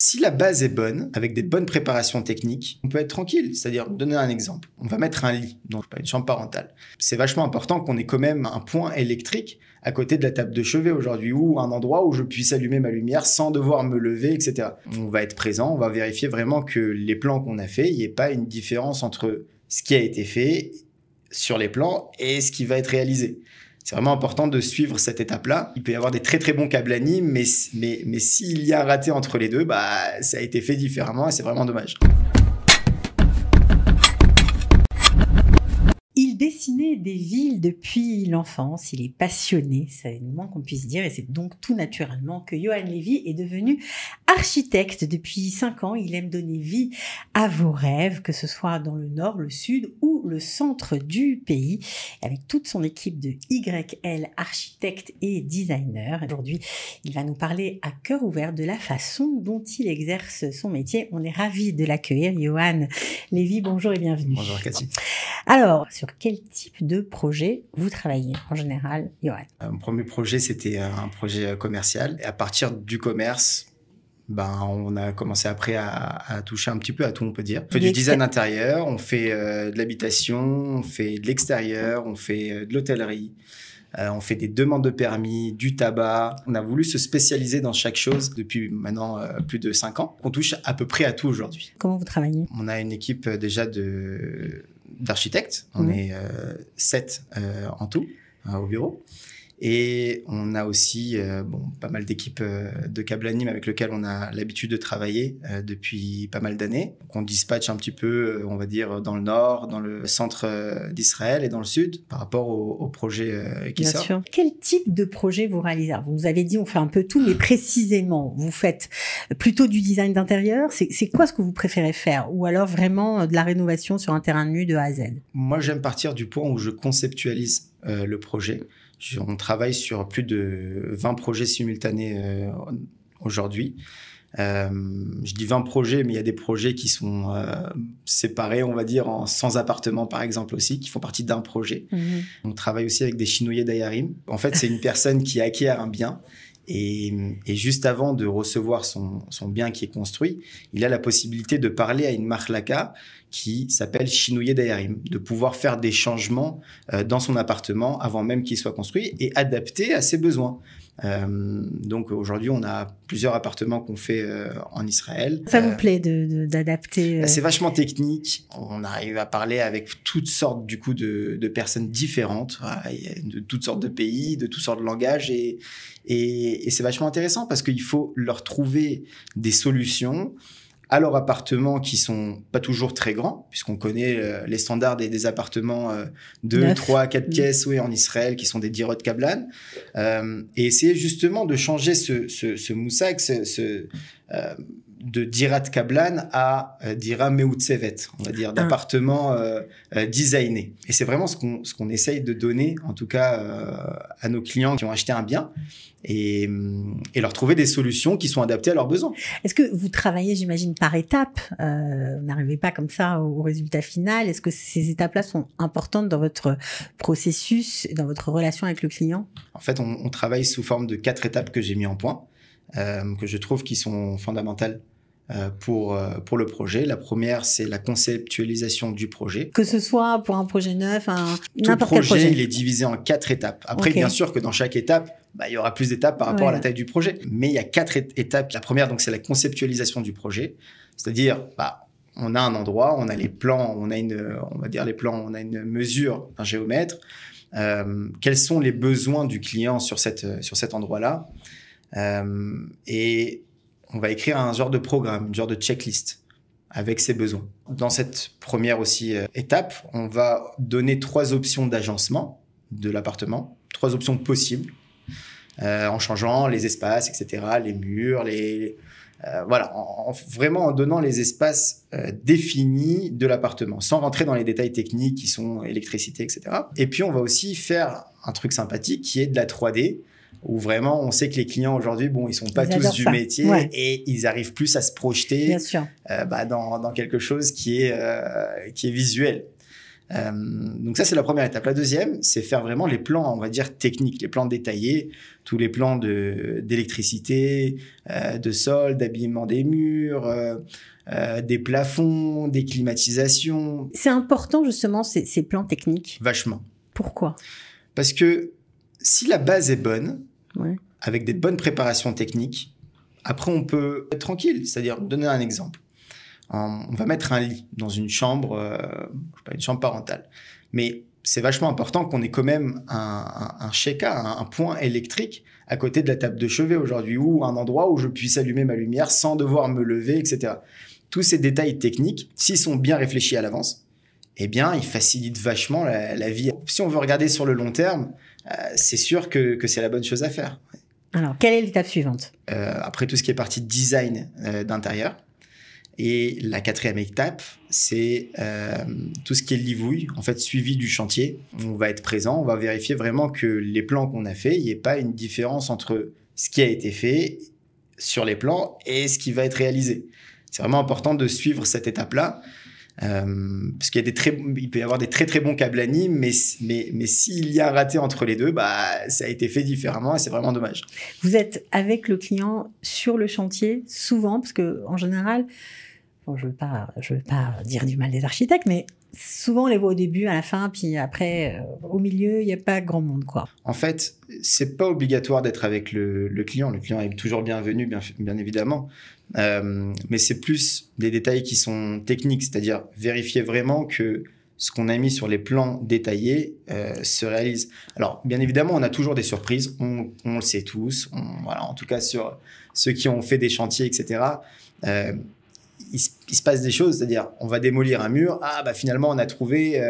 Si la base est bonne, avec des bonnes préparations techniques, on peut être tranquille. C'est-à-dire, donner un exemple. On va mettre un lit, donc une chambre parentale. C'est vachement important qu'on ait quand même un point électrique à côté de la table de chevet aujourd'hui, ou un endroit où je puisse allumer ma lumière sans devoir me lever, etc. On va être présent, on va vérifier vraiment que les plans qu'on a faits, il n'y ait pas une différence entre ce qui a été fait sur les plans et ce qui va être réalisé. C'est vraiment important de suivre cette étape-là. Il peut y avoir des très très bons câbles mais s'il y a un raté entre les deux, ça a été fait différemment et c'est vraiment dommage. Il dessinait des villes depuis l'enfance, il est passionné, c'est le moins qu'on puisse dire, et c'est donc tout naturellement que Yohan Lévy est devenu architecte. Depuis 5 ans, il aime donner vie à vos rêves, que ce soit dans le nord, le sud ou le centre du pays, avec toute son équipe de YL architectes et designers. Aujourd'hui, il va nous parler à cœur ouvert de la façon dont il exerce son métier. On est ravis de l'accueillir. Yohan Lévy, bonjour et bienvenue. Bonjour Cathy. Alors, sur quel type de projet vous travaillez en général, Yohan? Mon premier projet, c'était un projet commercial. Et à partir du commerce, on a commencé après à toucher un petit peu à tout, on peut dire. On fait du design intérieur, on fait de l'habitation, on fait de l'extérieur, on fait de l'hôtellerie. On fait des demandes de permis, du tabac. On a voulu se spécialiser dans chaque chose depuis maintenant plus de 5 ans. On touche à peu près à tout aujourd'hui. Comment vous travaillez? On a une équipe déjà d'architectes. On est 7 en tout au bureau. Et on a aussi pas mal d'équipes de câble anime avec lesquelles on a l'habitude de travailler depuis pas mal d'années. Donc on dispatche un petit peu, on va dire, dans le nord, dans le centre d'Israël et dans le sud par rapport au projet qui sort. Bien sûr. Quel type de projet vous réalisez? Vous nous avez dit on fait un peu tout, mais précisément, vous faites plutôt du design d'intérieur. C'est quoi ce que vous préférez faire? Ou alors vraiment de la rénovation sur un terrain nu de A à Z? Moi, j'aime partir du point où je conceptualise le projet. On travaille sur plus de 20 projets simultanés aujourd'hui. Je dis 20 projets, mais il y a des projets qui sont séparés, on va dire, en 100 appartements, par exemple, aussi, qui font partie d'un projet. On travaille aussi avec des Chinoyers d'Ayarim. En fait, c'est une personne qui acquiert un bien et juste avant de recevoir son bien qui est construit, il a la possibilité de parler à une marlaka qui s'appelle Chinoyers d'Ayarim, de pouvoir faire des changements dans son appartement avant même qu'il soit construit et adapté à ses besoins. Donc aujourd'hui, on a plusieurs appartements qu'on fait en Israël. Ça vous plaît d'adapter C'est vachement technique. On arrive à parler avec toutes sortes du coup de personnes différentes, de toutes sortes de pays, de toutes sortes de langages et c'est vachement intéressant parce qu'il faut leur trouver des solutions à leur appartement qui sont pas toujours très grands, puisqu'on connaît les standards des appartements 2, 3, 4 pièces en Israël, qui sont des dirot kablan, et essayer justement de changer ce moussak, de dirat kablan à dira meutsevet, on va dire, d'appartements designés. Et c'est vraiment ce qu'on essaye de donner, en tout cas, à nos clients qui ont acheté un bien, et leur trouver des solutions qui sont adaptées à leurs besoins. Est-ce que vous travaillez, j'imagine, par étapes? Vous n'arrivez pas comme ça au résultat final. Est-ce que ces étapes-là sont importantes dans votre processus, dans votre relation avec le client? En fait, on travaille sous forme de 4 étapes que j'ai mis en point, que je trouve qui sont fondamentales pour le projet. La première, c'est la conceptualisation du projet. Que ce soit pour un projet neuf, n'importe quel projet. Il est divisé en 4 étapes. Après, bien sûr que dans chaque étape, il y aura plus d'étapes par rapport à la taille du projet. Mais il y a 4 étapes. La première, donc, c'est la conceptualisation du projet. C'est-à-dire, on a un endroit, on a les plans, on va dire les plans, on a une mesure d'un géomètre. Quels sont les besoins du client sur cet endroit-là? Et on va écrire un genre de programme, une genre de checklist avec ses besoins. Dans cette première aussi étape, on va donner 3 options d'agencement de l'appartement, 3 options possibles, en changeant les espaces, etc., les murs, voilà, vraiment en donnant les espaces définis de l'appartement, sans rentrer dans les détails techniques qui sont électricité, etc. Et puis, on va aussi faire un truc sympathique qui est de la 3D, où vraiment, on sait que les clients aujourd'hui, ils sont pas tous du métier et ils arrivent plus à se projeter dans quelque chose qui est visuel. Donc ça, c'est la première étape. La deuxième, c'est faire vraiment les plans, on va dire, techniques, les plans détaillés, tous les plans d'électricité, de sol, d'habillement des murs, des plafonds, des climatisations. C'est important, justement, ces plans techniques. Vachement. Pourquoi? Parce que si la base est bonne, Ouais. avec des bonnes préparations techniques, après, on peut être tranquille. C'est-à-dire, donner un exemple. On va mettre un lit dans une chambre, une chambre parentale. Mais c'est vachement important qu'on ait quand même un chéka, un point électrique à côté de la table de chevet aujourd'hui, ou un endroit où je puisse allumer ma lumière sans devoir me lever, etc. Tous ces détails techniques, s'ils sont bien réfléchis à l'avance, eh bien, ils facilitent vachement la vie. Si on veut regarder sur le long terme, c'est sûr que c'est la bonne chose à faire. Alors, quelle est l'étape suivante? Après tout ce qui est partie de design d'intérieur. Et la quatrième étape, c'est tout ce qui est livouille, en fait, suivi du chantier. On va être présent, on va vérifier vraiment que les plans qu'on a faits, il n'y ait pas une différence entre ce qui a été fait sur les plans et ce qui va être réalisé. C'est vraiment important de suivre cette étape-là, parce il peut y avoir des très très bons câblani, mais s'il y a un raté entre les deux, ça a été fait différemment et c'est vraiment dommage. Vous êtes avec le client sur le chantier souvent, parce que en général, bon, je veux pas dire du mal des architectes, mais souvent on les voit au début, à la fin, puis après au milieu, il n'y a pas grand monde, quoi. En fait, c'est pas obligatoire d'être avec le client. Le client est toujours bienvenu, bien évidemment. Mais c'est plus des détails qui sont techniques, c'est-à-dire vérifier vraiment que ce qu'on a mis sur les plans détaillés se réalise. Alors, bien évidemment, on a toujours des surprises, on le sait tous. Voilà, en tout cas, sur ceux qui ont fait des chantiers, etc., il se passe des choses, c'est-à-dire on va démolir un mur, finalement on a trouvé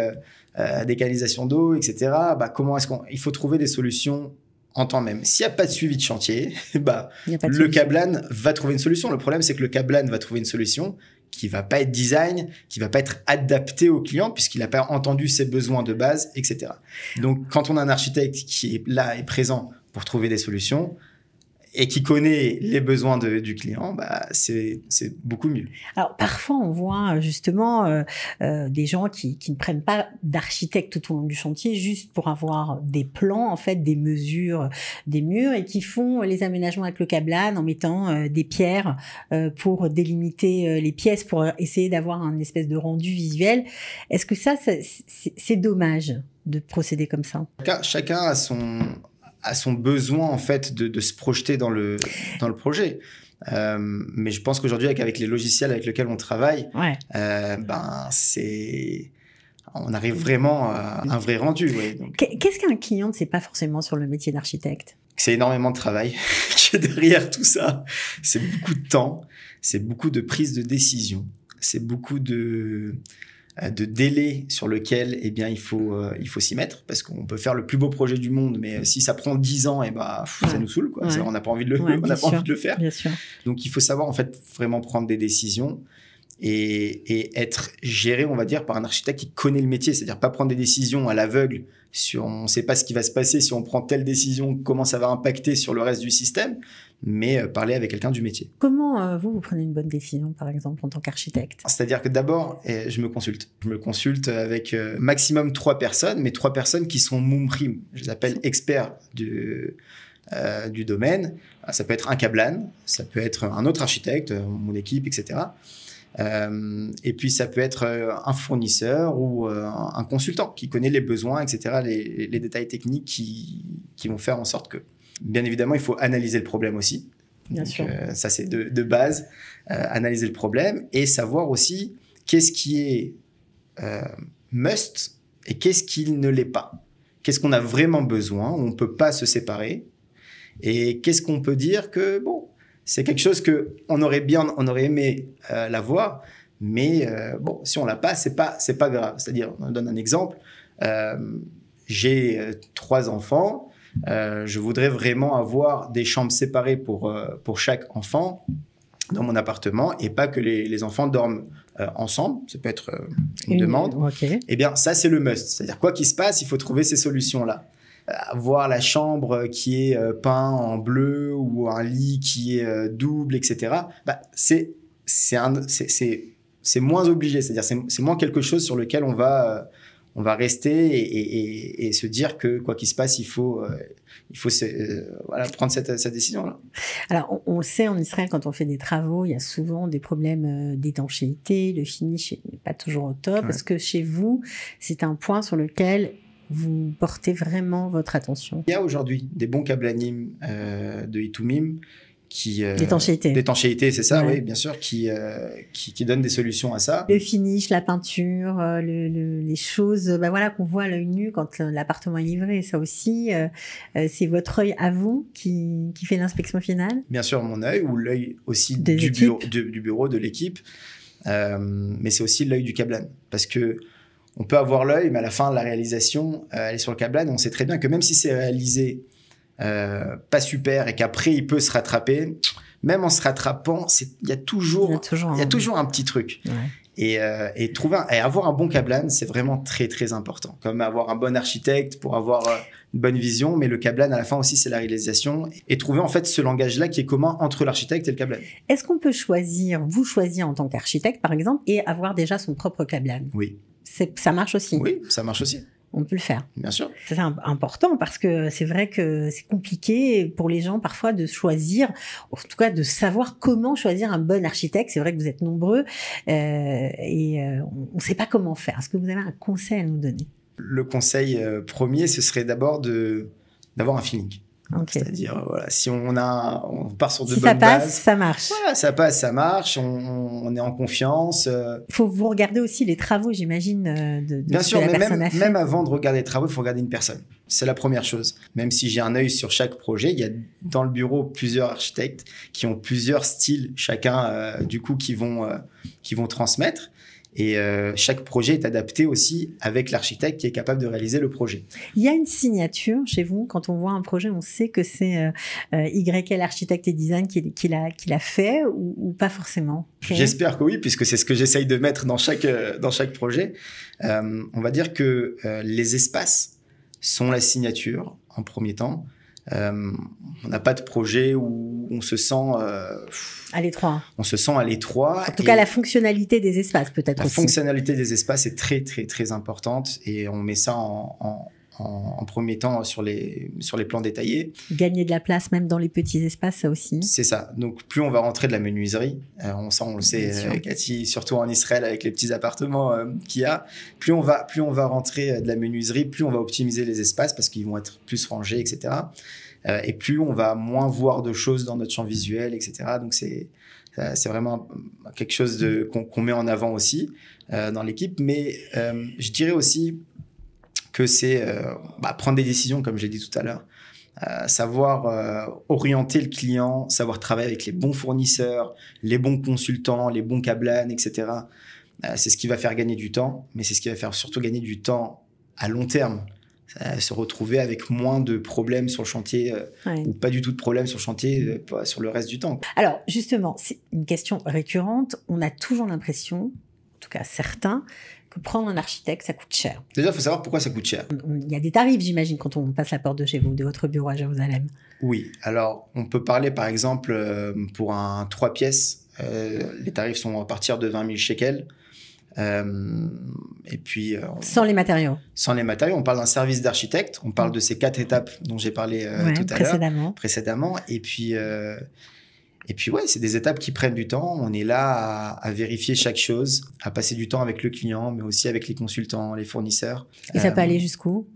des canalisations d'eau, etc. Comment est-ce il faut trouver des solutions en temps même. S'il n'y a pas de suivi de chantier, le Cablan va trouver une solution. Le problème, c'est que le Cablan va trouver une solution qui va pas être design, qui va pas être adapté au client puisqu'il n'a pas entendu ses besoins de base, etc. Donc, quand on a un architecte qui est là et présent pour trouver des solutions et qui connaît les besoins du client, c'est beaucoup mieux. Alors, parfois, on voit justement des gens qui ne prennent pas d'architecte tout au long du chantier juste pour avoir des plans, en fait, des mesures des murs et qui font les aménagements avec le Cablan en mettant des pierres pour délimiter les pièces, pour essayer d'avoir un espèce de rendu visuel. Est-ce que ça c'est dommage de procéder comme ça? Chacun a son besoin en fait de se projeter dans le projet. Mais je pense qu'aujourd'hui avec les logiciels avec lesquels on travaille, ouais. On arrive vraiment à un vrai rendu. Ouais, donc. Qu'est-ce qu'un client ne sait pas forcément sur le métier d'architecte? C'est énormément de travail qui est derrière tout ça. C'est beaucoup de temps, c'est beaucoup de prise de décision, c'est beaucoup de délai sur lequel il faut s'y mettre parce qu'on peut faire le plus beau projet du monde, mais si ça prend 10 ans, ça nous saoule, quoi. Ouais. On n'a pas envie de le faire. Bien sûr. Donc il faut savoir en fait vraiment prendre des décisions et être géré, on va dire, par un architecte qui connaît le métier, c'est-à-dire pas prendre des décisions à l'aveugle sur on ne sait pas ce qui va se passer si on prend telle décision, comment ça va impacter sur le reste du système, mais parler avec quelqu'un du métier. Comment vous prenez une bonne décision, par exemple, en tant qu'architecte? C'est-à-dire que d'abord, je me consulte. Je me consulte avec maximum 3 personnes, mais 3 personnes qui sont mumrim. Je les appelle experts du domaine. Ça peut être un Cablan, ça peut être un autre architecte, mon équipe, etc. Et puis ça peut être un fournisseur ou un consultant qui connaît les besoins, etc., les détails techniques qui vont faire en sorte que... Bien évidemment, il faut analyser le problème aussi. Bien sûr. Ça, c'est de base, analyser le problème et savoir aussi qu'est-ce qui est must et qu'est-ce qui ne l'est pas. Qu'est-ce qu'on a vraiment besoin, où on ne peut pas se séparer, et qu'est-ce qu'on peut dire que, bon, c'est quelque chose qu'on aurait aimé l'avoir, mais bon, si on l'a pas, c'est pas grave. C'est-à-dire, on donne un exemple, j'ai 3 enfants, je voudrais vraiment avoir des chambres séparées pour chaque enfant dans mon appartement et pas que les enfants dorment ensemble. Ça peut être une demande. Okay. Eh bien, ça, c'est le must. C'est-à-dire, quoi qu'il se passe, il faut trouver ces solutions-là. Avoir la chambre qui est peinte en bleu ou un lit qui est double, etc. C'est moins obligé. C'est-à-dire, c'est moins quelque chose sur lequel on va on va rester et se dire que quoi qu'il se passe, il faut voilà, prendre cette décision-là. Alors, on le sait, en Israël, quand on fait des travaux, il y a souvent des problèmes d'étanchéité, le finish n'est pas toujours au top. Est-ce que chez vous, c'est un point sur lequel vous portez vraiment votre attention? Il y a aujourd'hui des bons câblanim de Itumim d'étanchéité, c'est ça, oui, bien sûr, qui donnent des solutions à ça. Le finish, la peinture, les choses, voilà, qu'on voit à l'œil nu quand l'appartement est livré. Ça aussi, c'est votre œil à vous qui fait l'inspection finale? Bien sûr, mon œil, ou l'œil aussi du bureau, de l'équipe, mais c'est aussi l'œil du câblan, parce que on peut avoir l'œil, mais à la fin de la réalisation, elle est sur le câblan. On sait très bien que même si c'est réalisé pas super et qu'après il peut se rattraper, même en se rattrapant, il y a toujours un petit truc. Ouais. Et avoir un bon câblan, c'est vraiment très très important. Comme avoir un bon architecte pour avoir une bonne vision, mais le câblan à la fin aussi c'est la réalisation, et trouver en fait ce langage-là qui est commun entre l'architecte et le câblan. Est-ce qu'on peut choisir en tant qu'architecte par exemple, et avoir déjà son propre câblan? Oui. Ça marche aussi? Oui, ça marche aussi. On peut le faire. Bien sûr. C'est important parce que c'est vrai que c'est compliqué pour les gens parfois de choisir, en tout cas de savoir comment choisir un bon architecte. C'est vrai que vous êtes nombreux on ne sait pas comment faire. Est-ce que vous avez un conseil à nous donner? Le conseil premier, ce serait d'abord d'avoir un feeling. Okay. C'est-à-dire, voilà, si on part sur de bonnes bases. Si ça passe, ça marche. Voilà, ça passe, ça marche, on est en confiance. Il faut vous regarder aussi les travaux, j'imagine, de Bien ce sûr, que la mais personne a fait. même avant de regarder les travaux, il faut regarder une personne. C'est la première chose. Même si j'ai un œil sur chaque projet, il y a dans le bureau plusieurs architectes qui ont plusieurs styles, chacun, du coup, qui vont transmettre. Et chaque projet est adapté aussi avec l'architecte qui est capable de réaliser le projet. Il y a une signature chez vous. Quand on voit un projet, on sait que c'est YL Architecte et Design qui l'a fait ou pas forcément? Okay. J'espère que oui, puisque c'est ce que j'essaye de mettre dans chaque projet. On va dire que les espaces sont la signature en premier temps. On n'a pas de projet où on se sent à l'étroit. On se sent à l'étroit. En tout cas, la fonctionnalité des espaces peut-être aussi. La fonctionnalité des espaces est très très très importante et on met ça en premier temps sur les plans détaillés. Gagner de la place même dans les petits espaces, ça aussi. C'est ça. Donc plus on va rentrer de la menuiserie, on le sait, Cathy, surtout en Israël avec les petits appartements qu'il y a, plus on va rentrer de la menuiserie, plus on va optimiser les espaces parce qu'ils vont être plus rangés, etc. Et plus on va moins voir de choses dans notre champ visuel, etc. Donc c'est vraiment quelque chose qu'on met en avant aussi dans l'équipe. Mais je dirais aussi que c'est prendre des décisions, comme j'ai dit tout à l'heure, savoir orienter le client, savoir travailler avec les bons fournisseurs, les bons consultants, les bons câblans, etc. C'est ce qui va faire gagner du temps, mais c'est ce qui va faire surtout gagner du temps à long terme. Se retrouver avec moins de problèmes sur le chantier ou pas du tout de problèmes sur le chantier sur le reste du temps. Alors justement, c'est une question récurrente. On a toujours l'impression, en tout cas certains, que prendre un architecte, ça coûte cher. Déjà, il faut savoir pourquoi ça coûte cher. Il y a des tarifs, j'imagine, quand on passe la porte de chez vous, de votre bureau à Jérusalem. Oui, alors on peut parler par exemple pour un 3 pièces, les tarifs sont à partir de 20 000 shekels. Et puis sans les matériaux. Sans les matériaux, on parle d'un service d'architecte. On parle de ces 4 étapes dont j'ai parlé tout à l'heure précédemment. Et puis ouais, c'est des étapes qui prennent du temps. On est là à vérifier chaque chose, à passer du temps avec le client, mais aussi avec les consultants, les fournisseurs. Et ça peut aller jusqu'où?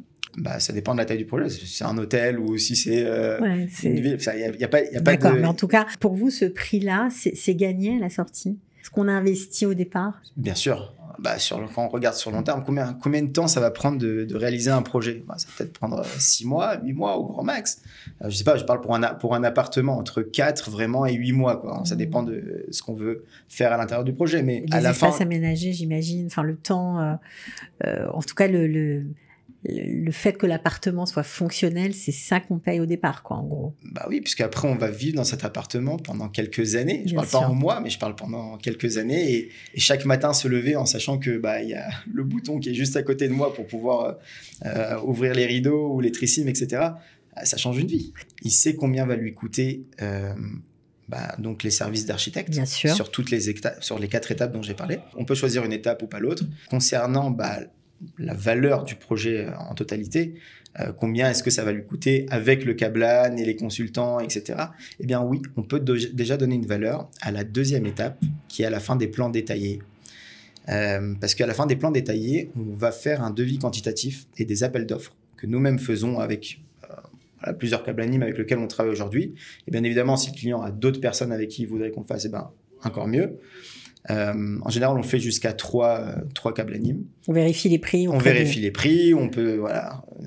Ça dépend de la taille du projet. Si c'est un hôtel ou si c'est une ville. Il y a pas D'accord, mais en tout cas, pour vous, ce prix-là, c'est gagné à la sortie? Est-ce qu'on a investi au départ? Bien sûr. Quand on regarde sur le long terme, combien de temps ça va prendre de réaliser un projet? Ça va peut-être prendre 6 mois, 8 mois au grand max. Je sais pas, je parle pour un appartement entre 4 vraiment et 8 mois, quoi. Ça dépend de ce qu'on veut faire à l'intérieur du projet. Mais à la fin, les espaces aménagés, j'imagine, enfin le temps, en tout cas le fait que l'appartement soit fonctionnel, c'est ça qu'on paye au départ, quoi, en gros. Oui, puisqu'après, on va vivre dans cet appartement pendant quelques années. Je parle pas en mois, mais je parle pendant quelques années. Et chaque matin, se lever en sachant que il y a le bouton qui est juste à côté de moi pour pouvoir ouvrir les rideaux ou les trissines, etc. Ça change une vie. Il sait combien va lui coûter donc les services d'architecte. Bien sûr. Sur les 4 étapes dont j'ai parlé. On peut choisir une étape ou pas l'autre. Concernant la valeur du projet en totalité, combien est-ce que ça va lui coûter avec le câblage et les consultants, etc. Eh bien oui, on peut déjà donner une valeur à la deuxième étape, qui est à la fin des plans détaillés. Parce qu'à la fin des plans détaillés, on va faire un devis quantitatif et des appels d'offres que nous-mêmes faisons avec plusieurs câbles animes avec lesquels on travaille aujourd'hui. Et bien évidemment, si le client a d'autres personnes avec qui il voudrait qu'on le fasse, encore mieux. En général, on fait jusqu'à 3 câbles animes. On vérifie les prix. On vérifie les prix. On peut,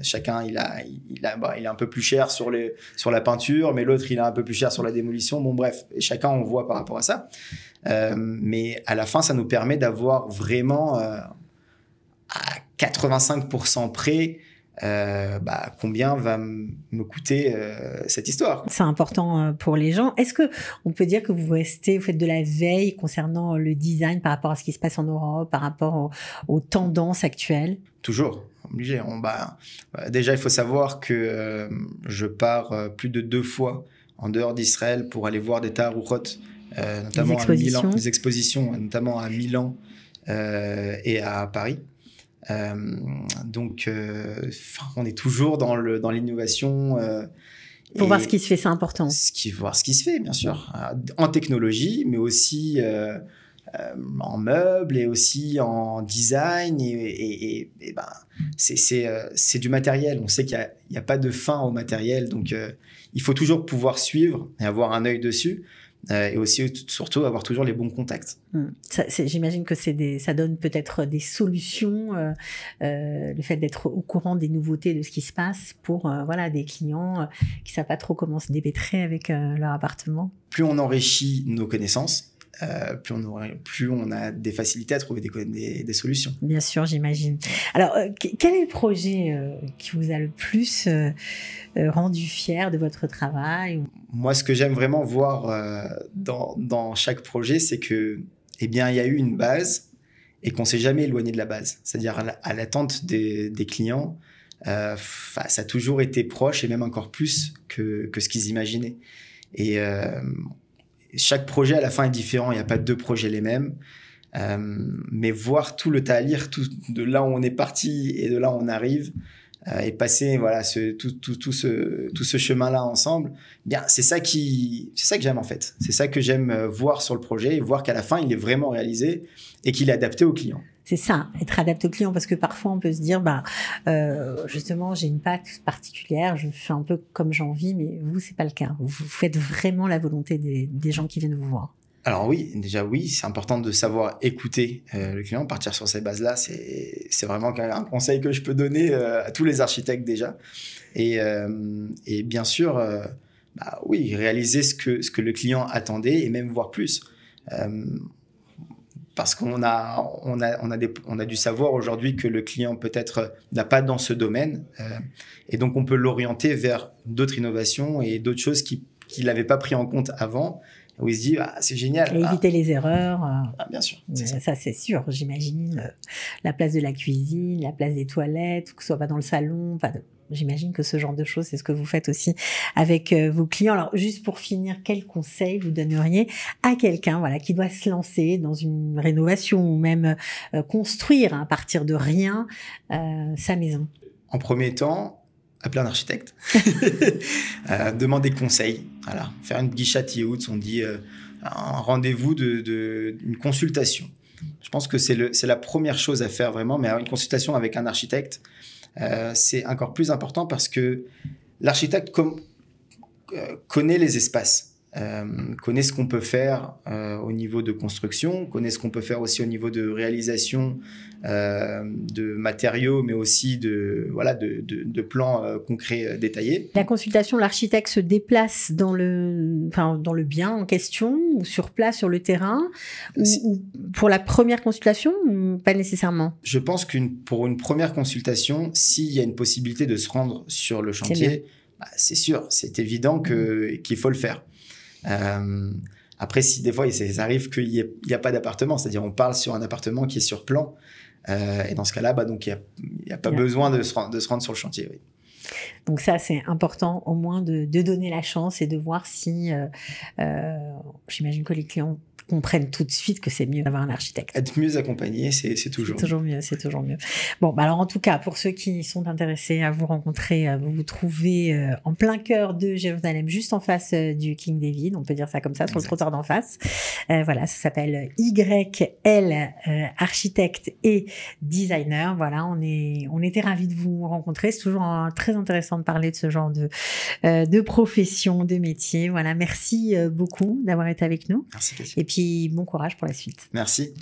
chacun, il est un peu plus cher sur la peinture, mais l'autre, il est un peu plus cher sur la démolition. Bon, bref, et chacun, on voit par rapport à ça. Mais à la fin, ça nous permet d'avoir vraiment à 85% près combien va me coûter cette histoire. C'est important pour les gens. Est-ce que on peut dire que vous faites de la veille concernant le design par rapport à ce qui se passe en Europe, par rapport aux tendances actuelles? Toujours, obligé. Déjà, il faut savoir que je pars plus de 2 fois en dehors d'Israël pour aller voir des tarourot, notamment à Milan, des expositions, notamment à Milan et à Paris. Donc, on est toujours dans l'innovation. Pour voir ce qui se fait, c'est important. Voir ce qui se fait, bien sûr. En technologie, mais aussi en meubles et aussi en design. C'est du matériel. On sait qu'il n'y a pas de fin au matériel. Donc, il faut toujours pouvoir suivre et avoir un œil dessus. Et aussi, surtout, avoir toujours les bons contacts. J'imagine que ça donne peut-être des solutions, le fait d'être au courant des nouveautés, de ce qui se passe pour des clients qui ne savent pas trop comment se dépêtrer avec leur appartement. Plus on enrichit nos connaissances, plus on a des facilités à trouver des solutions. Bien sûr, j'imagine. Alors, quel est le projet qui vous a le plus rendu fier de votre travail? Moi, ce que j'aime vraiment voir dans chaque projet, c'est que, il y a eu une base et qu'on s'est jamais éloigné de la base. C'est-à-dire à l'attente des clients, ça a toujours été proche et même encore plus que ce qu'ils imaginaient. Et chaque projet à la fin est différent. Il n'y a pas 2 projets les mêmes. Mais voir tout le talir, de là où on est parti et de là où on arrive, et passer tout ce chemin-là ensemble, bien c'est ça que j'aime en fait. C'est ça que j'aime voir sur le projet et voir qu'à la fin il est vraiment réalisé et qu'il est adapté au client. C'est ça, être adapté au client, parce que parfois on peut se dire, justement, j'ai une patte particulière, je fais un peu comme j'ai envie, mais vous, c'est pas le cas. Vous faites vraiment la volonté des gens qui viennent vous voir. Alors oui, c'est important de savoir écouter le client, partir sur ces bases-là, c'est vraiment un conseil que je peux donner à tous les architectes déjà. Et bien sûr, réaliser ce que le client attendait et même voir plus. Parce qu'on a dû savoir aujourd'hui que le client peut-être n'a pas dans ce domaine, et donc on peut l'orienter vers d'autres innovations et d'autres choses qu'il n'avait pas pris en compte avant, où il se dit c'est génial. Et éviter les erreurs. Bien sûr. Ça c'est sûr, j'imagine. La place de la cuisine, la place des toilettes, que ce soit pas dans le salon. J'imagine que ce genre de choses, c'est ce que vous faites aussi avec vos clients. Alors, juste pour finir, quel conseil vous donneriez à quelqu'un qui doit se lancer dans une rénovation ou même construire à partir de rien sa maison? En premier temps, appeler un architecte, demander conseil, faire une guichat Yehutz, on dit un rendez-vous une consultation. Je pense que c'est la première chose à faire vraiment, mais une consultation avec un architecte, c'est encore plus important parce que l'architecte connaît les espaces, connaît ce qu'on peut faire au niveau de construction, connaît ce qu'on peut faire aussi au niveau de réalisation de matériaux, mais aussi de plans concrets détaillés. La consultation, l'architecte se déplace dans le bien en question ou sur place, sur le terrain, ou pour la première consultation, ou pas nécessairement? Je pense pour une première consultation, s'il y a une possibilité de se rendre sur le chantier, c'est sûr, c'est évident qu'il faut le faire. Après, si des fois ça arrive qu'il n'y a pas d'appartement, c'est-à-dire on parle sur un appartement qui est sur plan, et dans ce cas-là, donc il n'y a pas besoin de se rendre sur le chantier. Oui. Donc ça, c'est important au moins de donner la chance et de voir si, j'imagine que les clients comprennent tout de suite que c'est mieux d'avoir un architecte. Être mieux accompagné, c'est toujours mieux. C'est toujours mieux. Bon, bah alors en tout cas, pour ceux qui sont intéressés à vous rencontrer, vous vous trouvez en plein cœur de Jérusalem, juste en face du King David, on peut dire ça comme ça, sur le trottoir d'en face. Voilà, ça s'appelle YL architecte et designer. Voilà, on était ravis de vous rencontrer. C'est toujours très intéressant de parler de ce genre de profession, de métier. Voilà, merci beaucoup d'avoir été avec nous. Merci, Katia. Et puis, bon courage pour la suite. Merci.